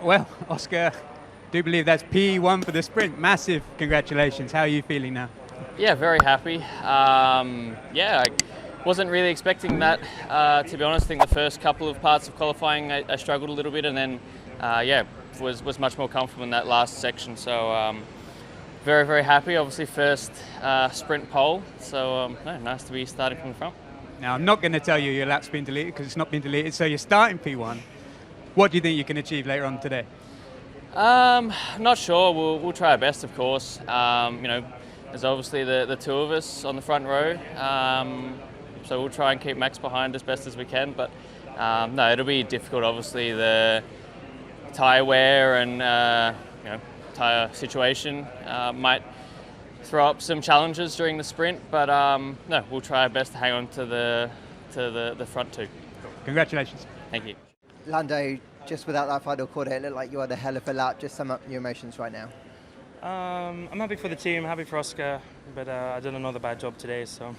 Well, Oscar, do believe that's P1 for the sprint. Massive congratulations. How are you feeling now? Yeah, very happy. I wasn't really expecting that, to be honest. I think the first couple of parts of qualifying I struggled a little bit, and then was much more comfortable in that last section. So very, very happy. Obviously first sprint pole, so nice to be starting from the front. Now, I'm not going to tell you your lap's been deleted because it's not been deleted, so you're starting P1. What do you think you can achieve later on today? Not sure. We'll try our best, of course. There's obviously the two of us on the front row, so we'll try and keep Max behind as best as we can. But no, it'll be difficult. Obviously, the tyre wear and tyre situation might throw up some challenges during the sprint. But no, we'll try our best to hang on to the front two. Congratulations. Thank you. Lando, just without that final quarter, it looked like you had a hell of a lap. Just sum up your emotions right now. I'm happy for the team, happy for Oscar, but I did another bad job today, so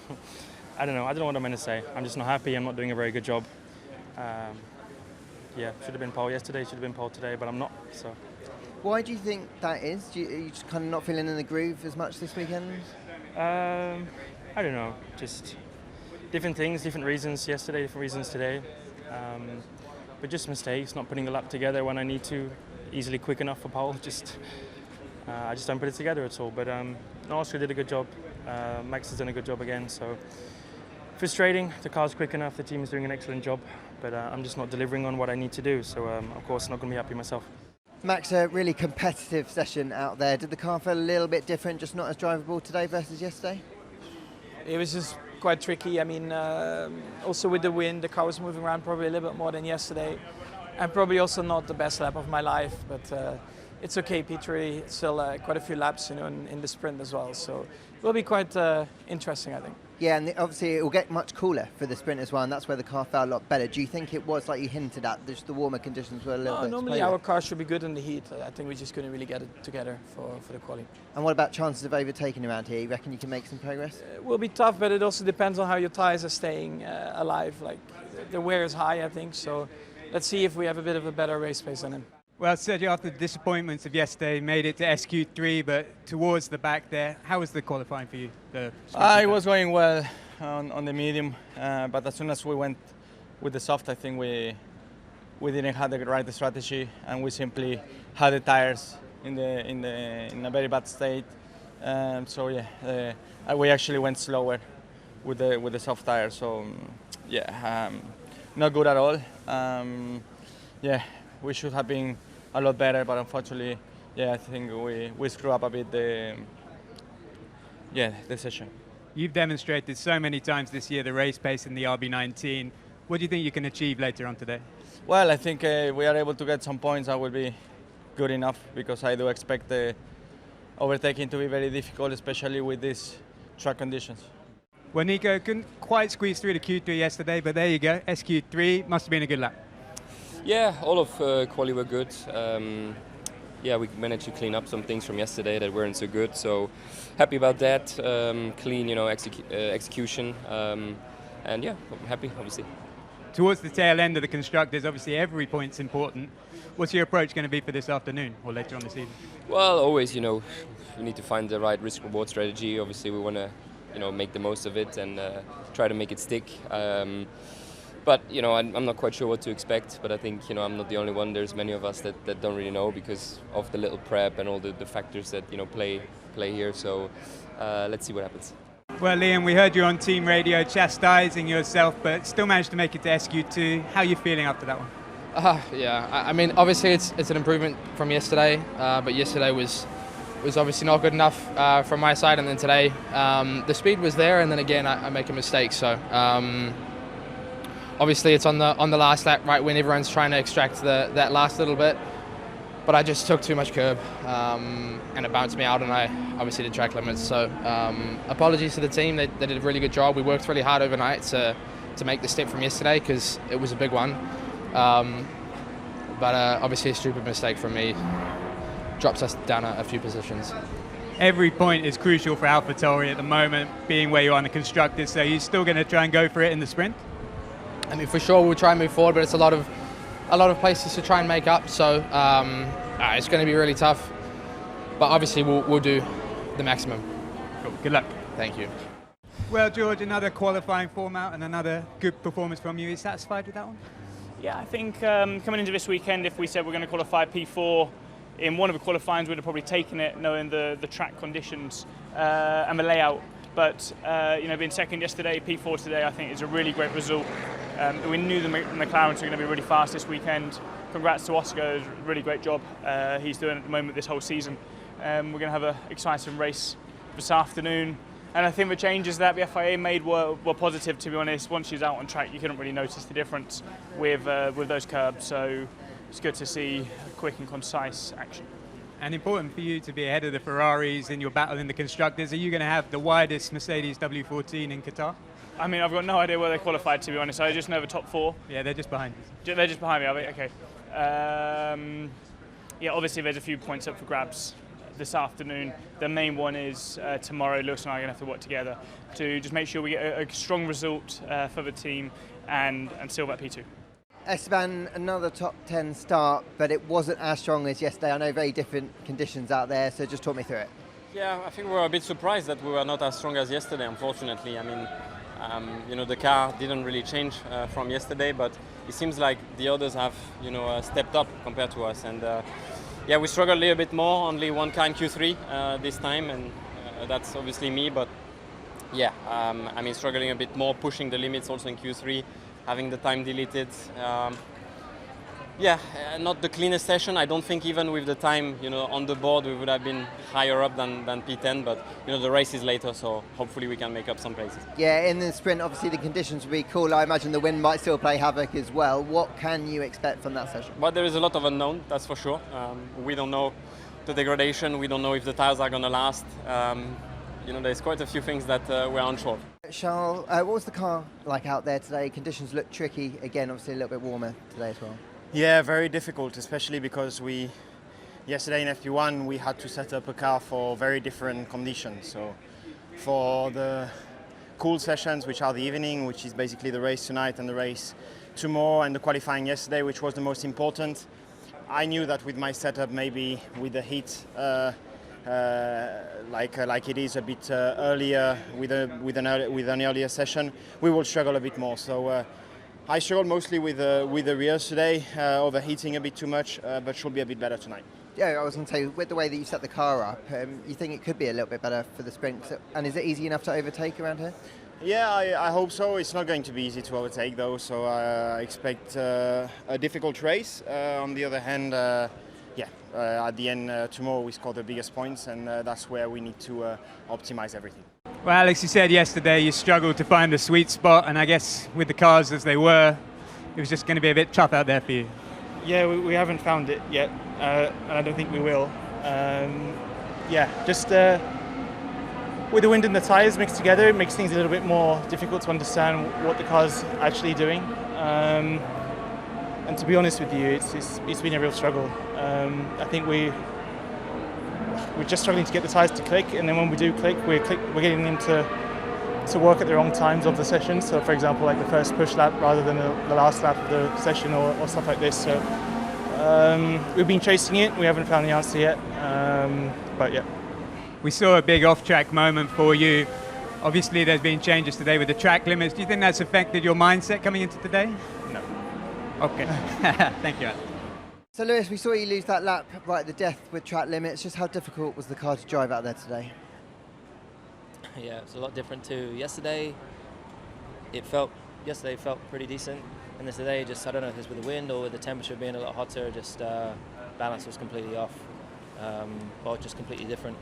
I don't know what I'm going to say. I'm just not happy. I'm not doing a very good job. Should have been pole yesterday, should have been pole today, but I'm not. So. Why do you think that is? Are you just kind of not feeling in the groove as much this weekend? I don't know, just different things, different reasons yesterday, different reasons today. But just mistakes, not putting the lap together when I need to, easily quick enough for pole. I just don't put it together at all. But Oscar did a good job. Max has done a good job again. So frustrating. The car's quick enough. The team is doing an excellent job. But I'm just not delivering on what I need to do. So of course, not going to be happy myself. Max, a really competitive session out there. Did the car feel a little bit different, just not as drivable today versus yesterday? It was just quite tricky. I mean, also with the wind, the car was moving around probably a little bit more than yesterday, and probably also not the best lap of my life. But it's okay, P3. It's still quite a few laps, in the sprint as well. So it will be quite interesting, I think. Yeah, and obviously it will get much cooler for the sprint as well, and that's where the car felt a lot better. Do you think it was like you hinted at, just the warmer conditions were a little bit? Normally our car should be good in the heat. I think we just couldn't really get it together for the quali. And what about chances of overtaking around here? You reckon you can make some progress? It will be tough, but it also depends on how your tyres are staying alive. Like the wear is high, I think. So let's see if we have a bit of a better race pace than him. Well, Sergio, after the disappointments of yesterday, made it to SQ3, but towards the back there, how was the qualifying for you? It was going well on the medium, but as soon as we went with the soft, I think we didn't have the right strategy, and we simply had the tires in a very bad state. We actually went slower with the soft tires. So not good at all. We should have been a lot better, but unfortunately, I think we screwed up a bit the session. You've demonstrated so many times this year the race pace in the RB19. What do you think you can achieve later on today? Well, I think we are able to get some points that will be good enough, because I do expect the overtaking to be very difficult, especially with these track conditions. Well, Nico, couldn't quite squeeze through the Q3 yesterday, but there you go. SQ3 must have been a good lap. Yeah, all of quali were good. We managed to clean up some things from yesterday that weren't so good. So happy about that. Clean, execution, and I'm happy, obviously. Towards the tail end of the constructors, obviously every point's important. What's your approach going to be for this afternoon or later on this evening? Well, always, we need to find the right risk-reward strategy. Obviously, we want to, make the most of it and try to make it stick. But I'm not quite sure what to expect, but I think I'm not the only one. There's many of us that don't really know because of the little prep and all the factors that play here. So let's see what happens. Well, Liam, we heard you on team radio chastising yourself, but still managed to make it to SQ2. How are you feeling after that one? I mean, obviously it's an improvement from yesterday, but yesterday was obviously not good enough from my side, and then today the speed was there, and then again I make a mistake. So. Obviously, it's on the last lap, right when everyone's trying to extract that last little bit. But I just took too much curb, and it bounced me out, and I obviously did track limits. So apologies to the team. They did a really good job. We worked really hard overnight to make the step from yesterday because it was a big one. But obviously a stupid mistake from me drops us down a few positions. Every point is crucial for AlphaTauri at the moment, being where you are in the constructors. So you're still going to try and go for it in the sprint? I mean, for sure we'll try and move forward, but it's a lot of a lot of places to try and make up. So it's going to be really tough. But obviously we'll do the maximum. Cool. Good luck. Thank you. Well, George, another qualifying format and another good performance from you. Are you satisfied with that one? Yeah, I think coming into this weekend, if we said we're going to qualify P4 in one of the qualifyings, we'd have probably taken it, knowing the track conditions and the layout. But being second yesterday, P4 today, I think is a really great result. We knew the McLarens were going to be really fast this weekend. Congrats to Oscar, really great job he's doing at the moment this whole season. We're going to have an exciting race this afternoon. And I think the changes that the FIA made were positive, to be honest. Once she's out on track, you couldn't really notice the difference with those curbs. So it's good to see quick and concise action. And important for you to be ahead of the Ferraris in your battle in the constructors. Are you going to have the widest Mercedes W14 in Qatar? I mean, I've got no idea where they qualified, to be honest. I just know the top 4. Yeah, they're just behind you. They're just behind me, are they? Okay. Obviously there's a few points up for grabs this afternoon. The main one is tomorrow. Lewis and I are going to have to work together to just make sure we get a strong result for the team and seal that P2. Esteban, another top 10 start, but it wasn't as strong as yesterday. I know very different conditions out there, so just talk me through it. Yeah, I think we were a bit surprised that we were not as strong as yesterday, unfortunately. I mean, the car didn't really change from yesterday, but it seems like the others have, stepped up compared to us. And we struggled a little bit more, only one car in Q3 this time, and that's obviously me. But struggling a bit more, pushing the limits also in Q3, having the time deleted. Not the cleanest session. I don't think even with the time, on the board, we would have been higher up than P10. But the race is later, so hopefully we can make up some places. Yeah, in the sprint, obviously the conditions will be cool. I imagine the wind might still play havoc as well. What can you expect from that session? But there is a lot of unknown, that's for sure. We don't know the degradation. We don't know if the tires are going to last. There's quite a few things that we're unsure. Charles, what was the car like out there today? Conditions look tricky. Again, obviously a little bit warmer today as well. Yeah, very difficult, especially because yesterday in FP1 we had to set up a car for very different conditions. So for the cool sessions, which are the evening, which is basically the race tonight and the race tomorrow, and the qualifying yesterday, which was the most important, I knew that with my setup, maybe with the heat, like it is a bit earlier with an earlier session, we will struggle a bit more. So I struggled mostly with the rears today, overheating a bit too much, but should be a bit better tonight. Yeah, I was going to say, with the way that you set the car up, you think it could be a little bit better for the sprint? And is it easy enough to overtake around here? Yeah, I hope so. It's not going to be easy to overtake though, so I expect a difficult race. On the other hand, at the end tomorrow we score the biggest points, and that's where we need to optimize everything. Well, Alex, you said yesterday you struggled to find the sweet spot, and I guess with the cars as they were, it was just going to be a bit tough out there for you. Yeah, we haven't found it yet, and I don't think we will. With the wind and the tyres mixed together, it makes things a little bit more difficult to understand what the car's actually doing. And to be honest with you, it's been a real struggle. I think we're just struggling to get the tyres to click, and then when we do click, we're getting them to work at the wrong times of the session. So, for example, like the first push lap rather than the last lap of the session, or stuff like this. So we've been chasing it. We haven't found the answer yet. But yeah. We saw a big off-track moment for you. Obviously, there's been changes today with the track limits. Do you think that's affected your mindset coming into today? No. Okay. Thank you, Alex. So, Lewis, we saw you lose that lap right at the death with track limits. Just how difficult was the car to drive out there today? Yeah, it's a lot different to yesterday. Yesterday felt pretty decent, and then today, just I don't know if it's with the wind or with the temperature being a lot hotter, just balance was completely off, or just completely different.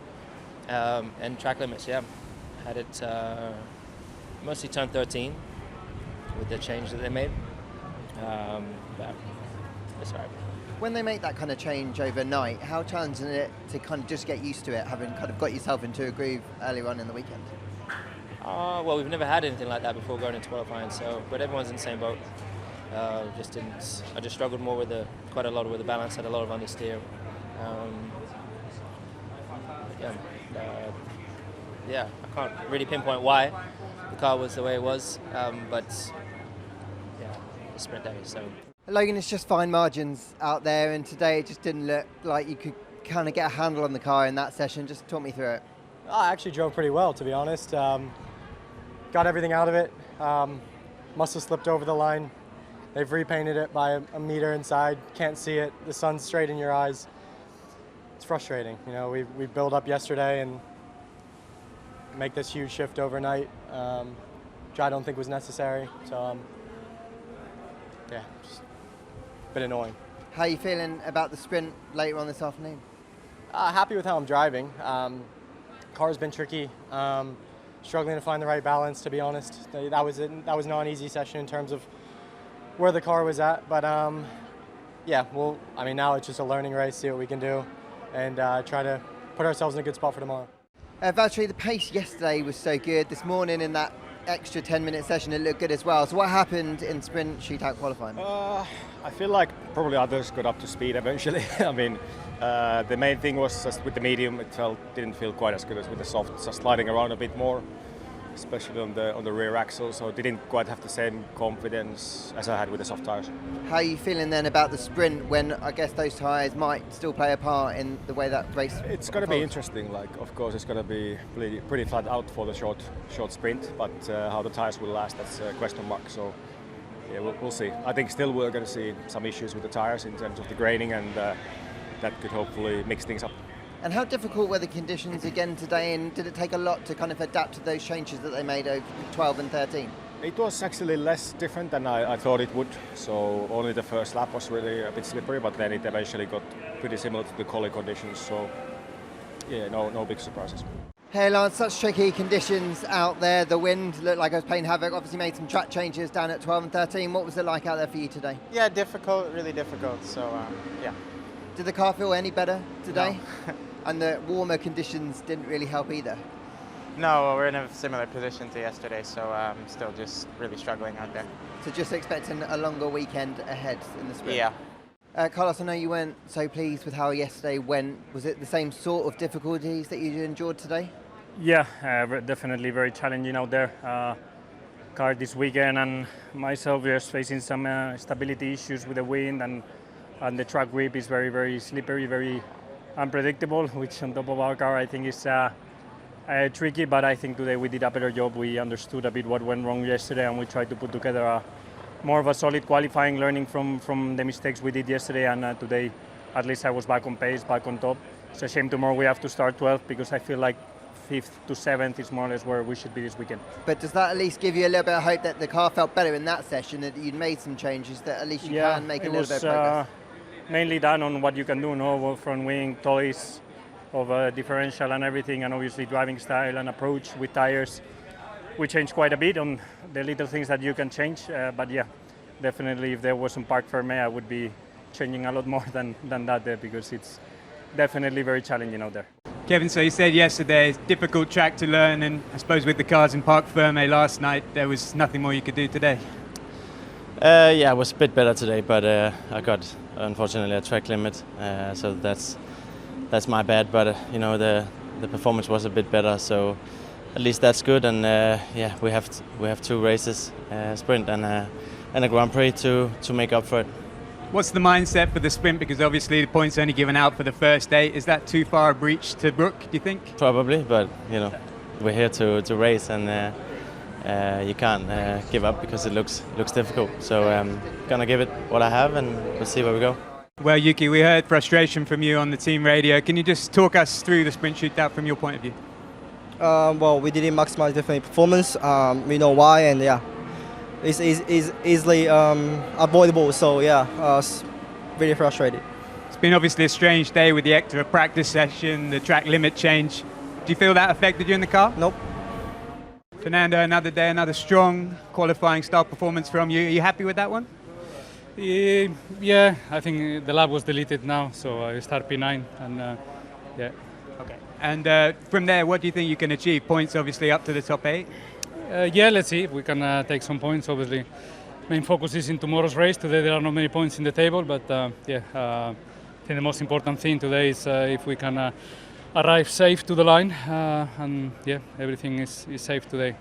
And track limits, had it mostly turn 13 with the change that they made. But it's all right. When they make that kind of change overnight, how challenging is it to kind of just get used to it, having kind of got yourself into a groove earlier on in the weekend? Well, we've never had anything like that before going into qualifying, but everyone's in the same boat. I just struggled more with quite a lot with the balance, had a lot of understeer. I can't really pinpoint why the car was the way it was, but yeah, the sprint day. So Logan, it's just fine margins out there, and today it just didn't look like you could kind of get a handle on the car in that session. Just talk me through it. I actually drove pretty well, to be honest. Got everything out of it. Must have slipped over the line. They've repainted it by a meter inside. Can't see it. The sun's straight in your eyes. It's frustrating. You know, we built up yesterday and make this huge shift overnight, which I don't think was necessary. So, yeah, just a bit annoying. How are you feeling about the sprint later on this afternoon? Happy with how I'm driving. Car's been tricky. Struggling to find the right balance, to be honest. That was not an easy session in terms of where the car was at. But yeah, well, I mean, now it's just a learning race, see what we can do, and try to put ourselves in a good spot for tomorrow. Valtteri, the pace yesterday was so good. This morning in that extra 10-minute session, it looked good as well. So what happened in sprint shootout qualifying? I feel like probably others got up to speed eventually. I mean, the main thing was just with the medium, it didn't feel quite as good as with the soft, just sliding around a bit more, especially on the rear axle. So it didn't quite have the same confidence as I had with the soft tires. How are you feeling then about the sprint when I guess those tires might still play a part in the way that race? It's going to be interesting. Like, of course, it's going to be pretty flat out for the short sprint, but how the tires will last, that's a question mark. So yeah, we'll see. I think still we're going to see some issues with the tires in terms of the graining, and that could hopefully mix things up. And how difficult were the conditions again today, and did it take a lot to kind of adapt to those changes that they made over 12 and 13? It was actually less different than I thought it would. So only the first lap was really a bit slippery, but then it eventually got pretty similar to the quali conditions. So yeah, no big surprises. Hey Lance, such tricky conditions out there. The wind looked like it was playing havoc. Obviously made some track changes down at 12 and 13. What was it like out there for you today? Yeah, difficult, really difficult. So yeah. Did the car feel any better today? No. And the warmer conditions didn't really help either? No, we're in a similar position to yesterday, so I'm still just really struggling out there. So just expecting a longer weekend ahead in the sprint? Yeah. Carlos, I know you weren't so pleased with how yesterday went. Was it the same sort of difficulties that you endured today? Yeah, definitely very challenging out there. Car this weekend and myself, we are facing some stability issues with the wind, and the track grip is very, very slippery, very unpredictable, which on top of our car I think is tricky, but I think today we did a better job. We understood a bit what went wrong yesterday, and we tried to put together more of a solid qualifying, learning from the mistakes we did yesterday, and today at least I was back on pace, back on top. It's a shame tomorrow we have to start 12th, because I feel like 5th to 7th is more or less where we should be this weekend. But does that at least give you a little bit of hope that the car felt better in that session, that you'd made some changes, that at least you can make a little bit of progress? Mainly done on what you can do, no, front wing, toys, of differential and everything, and obviously driving style and approach with tires. We changed quite a bit on the little things that you can change, but yeah, definitely if there was some Parc Fermé, I would be changing a lot more than that there, because it's definitely very challenging out there. Kevin, so you said yesterday, difficult track to learn, and I suppose with the cars in Parc Fermé last night, there was nothing more you could do today. Yeah, it was a bit better today, but I got, unfortunately, a track limit, so that's my bad. But you know, the performance was a bit better, so at least that's good. And yeah, we have 2 races, sprint and a Grand Prix to make up for it. What's the mindset for the sprint? Because obviously the points only given out for the first 8. Is that too far a breach to Brooke, do you think? Probably, but you know, we're here to race, and you can't give up because it looks difficult. So I'm gonna give it what I have, and we'll see where we go. Well, Yuki, we heard frustration from you on the team radio. Can you just talk us through the sprint shootout from your point of view? Well, we didn't maximize definitely performance. We know why, and yeah, it's easily avoidable. So yeah, really frustrated. It's been obviously a strange day with the extra practice session, the track limit change. Do you feel that affected you in the car? Nope. Fernando, another day, another strong qualifying start performance from you. Are you happy with that one? Yeah, I think the lap was deleted now, so I start P9, and yeah. Okay. And from there, what do you think you can achieve? Points obviously up to the top 8? Yeah, let's see if we can take some points. Obviously, main focus is in tomorrow's race. Today there are not many points in the table, but yeah, I think the most important thing today is if we can arrive safe to the line, and yeah, everything is safe today.